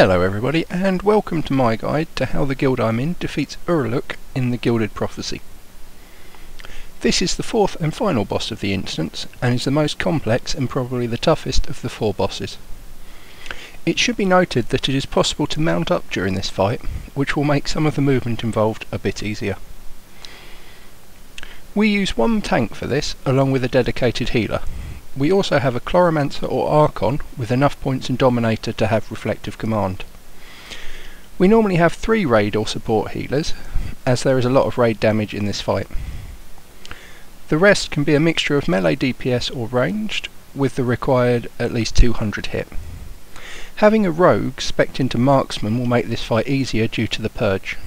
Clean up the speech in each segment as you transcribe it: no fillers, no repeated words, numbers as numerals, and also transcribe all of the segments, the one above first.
Hello everybody, and welcome to my guide to how the guild I'm in defeats Uruluuk in the Gilded Prophecy. This is the fourth and final boss of the instance, and is the most complex and probably the toughest of the four bosses. It should be noted that it is possible to mount up during this fight, which will make some of the movement involved a bit easier. We use one tank for this, along with a dedicated healer. We also have a Chloromancer or Archon with enough points in Dominator to have Reflective Command. We normally have 3 raid or support healers, as there is a lot of raid damage in this fight. The rest can be a mixture of melee DPS or ranged, with the required at least 200 hit. Having a rogue spec'd into marksman will make this fight easier due to the purge.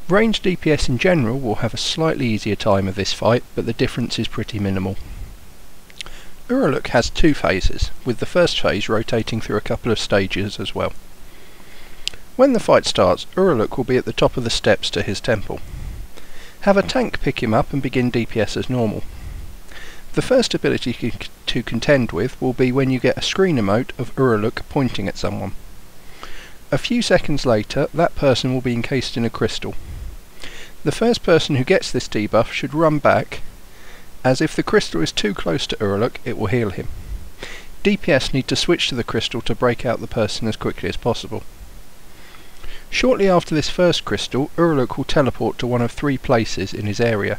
Ranged DPS in general will have a slightly easier time of this fight, but the difference is pretty minimal. Uruluuk has 2 phases, with the first phase rotating through a couple of stages as well. When the fight starts, Uruluuk will be at the top of the steps to his temple. Have a tank pick him up and begin DPS as normal. The first ability to contend with will be when you get a screen emote of Uruluuk pointing at someone. A few seconds later, that person will be encased in a crystal. The first person who gets this debuff should run back, as if the crystal is too close to Uruluuk, it will heal him. DPS need to switch to the crystal to break out the person as quickly as possible. Shortly after this first crystal, Uruluuk will teleport to one of 3 places in his area.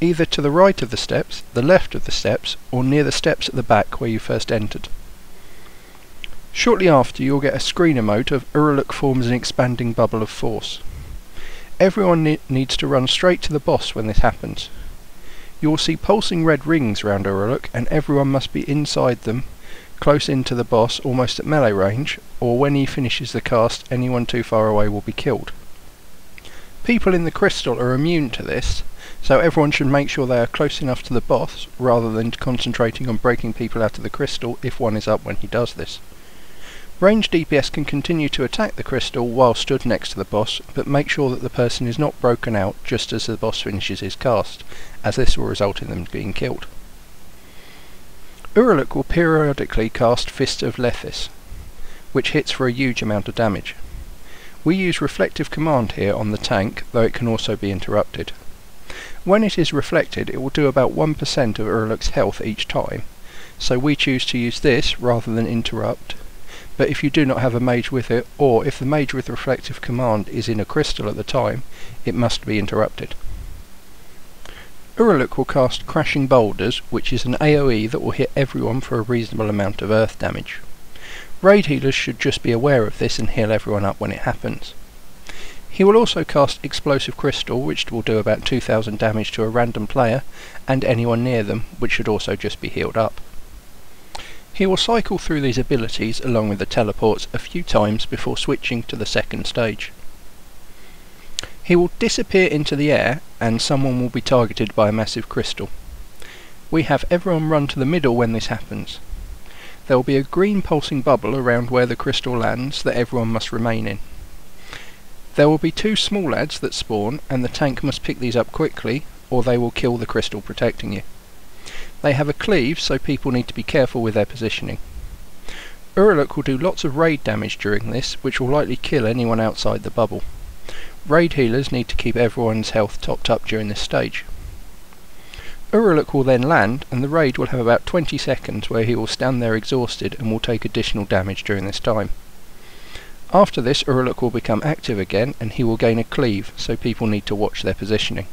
Either to the right of the steps, the left of the steps, or near the steps at the back where you first entered. Shortly after, you'll get a screen emote of Uruluuk forms an expanding bubble of force. Everyone needs to run straight to the boss when this happens. You will see pulsing red rings around Uruluuk, and everyone must be inside them, close in to the boss, almost at melee range, or when he finishes the cast, anyone too far away will be killed. People in the crystal are immune to this, so everyone should make sure they are close enough to the boss, rather than concentrating on breaking people out of the crystal if one is up when he does this. Ranged DPS can continue to attack the crystal while stood next to the boss, but make sure that the person is not broken out just as the boss finishes his cast, as this will result in them being killed. Uruluuk will periodically cast Fist of Lethis, which hits for a huge amount of damage. We use Reflective Command here on the tank, though it can also be interrupted. When it is reflected, it will do about 1% of Uruluuk's health each time, so we choose to use this rather than interrupt. But if you do not have a mage with it, or if the mage with Reflective Command is in a crystal at the time, it must be interrupted. Uruluuk will cast Crashing Boulders, which is an AoE that will hit everyone for a reasonable amount of earth damage. Raid healers should just be aware of this and heal everyone up when it happens. He will also cast Explosive Crystal, which will do about 2000 damage to a random player, and anyone near them, which should also just be healed up. He will cycle through these abilities along with the teleports a few times before switching to the second stage. He will disappear into the air and someone will be targeted by a massive crystal. We have everyone run to the middle when this happens. There will be a green pulsing bubble around where the crystal lands that everyone must remain in. There will be 2 small lads that spawn, and the tank must pick these up quickly or they will kill the crystal protecting you. They have a cleave, so people need to be careful with their positioning. Uruluuk will do lots of raid damage during this, which will likely kill anyone outside the bubble. Raid healers need to keep everyone's health topped up during this stage. Uruluuk will then land, and the raid will have about 20 seconds where he will stand there exhausted and will take additional damage during this time. After this, Uruluuk will become active again, and he will gain a cleave, so people need to watch their positioning.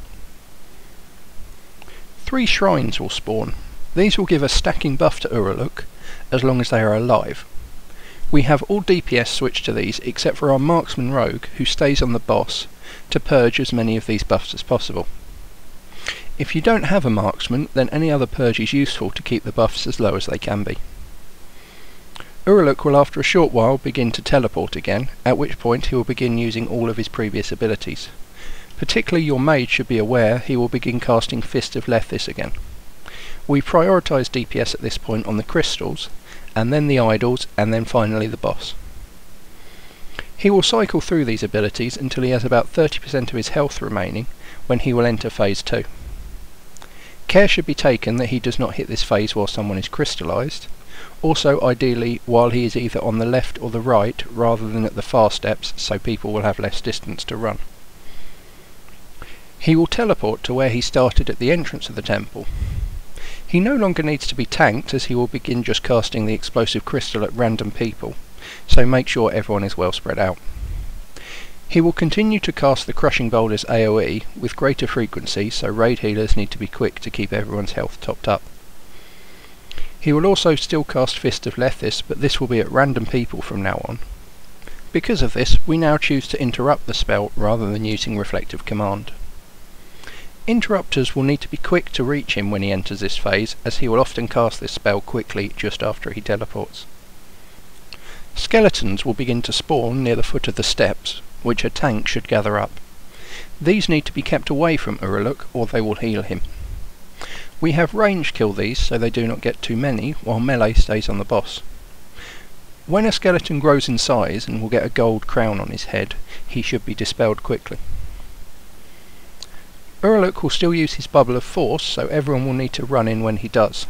3 shrines will spawn. These will give a stacking buff to Uruluuk, as long as they are alive. We have all DPS switched to these, except for our marksman rogue, who stays on the boss, to purge as many of these buffs as possible. If you don't have a marksman, then any other purge is useful to keep the buffs as low as they can be. Uruluuk will after a short while begin to teleport again, at which point he will begin using all of his previous abilities. Particularly your mage should be aware he will begin casting Fist of Lethis again. We prioritise DPS at this point on the crystals, and then the idols, and then finally the boss. He will cycle through these abilities until he has about 30% of his health remaining, when he will enter phase 2. Care should be taken that he does not hit this phase while someone is crystallised, Also ideally while he is either on the left or the right rather than at the far steps, so people will have less distance to run. He will teleport to where he started at the entrance of the temple. He no longer needs to be tanked, as he will begin just casting the explosive crystal at random people, so make sure everyone is well spread out. He will continue to cast the Crushing Boulders AoE with greater frequency, so raid healers need to be quick to keep everyone's health topped up. He will also still cast Fist of Lethis, but this will be at random people from now on. Because of this, we now choose to interrupt the spell rather than using Reflective Command. Interrupters will need to be quick to reach him when he enters this phase, as he will often cast this spell quickly just after he teleports. Skeletons will begin to spawn near the foot of the steps, which a tank should gather up. These need to be kept away from Uruluuk or they will heal him. We have range kill these so they do not get too many, while melee stays on the boss. When a skeleton grows in size and will get a gold crown on his head, he should be dispelled quickly. Uruluuk will still use his bubble of force, so everyone will need to run in when he does.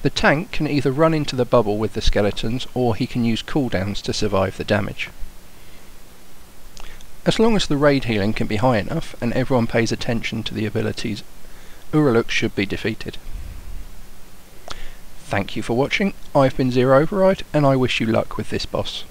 The tank can either run into the bubble with the skeletons, or he can use cooldowns to survive the damage. As long as the raid healing can be high enough, and everyone pays attention to the abilities, Uruluuk should be defeated. Thank you for watching. I've been Zero Override, and I wish you luck with this boss.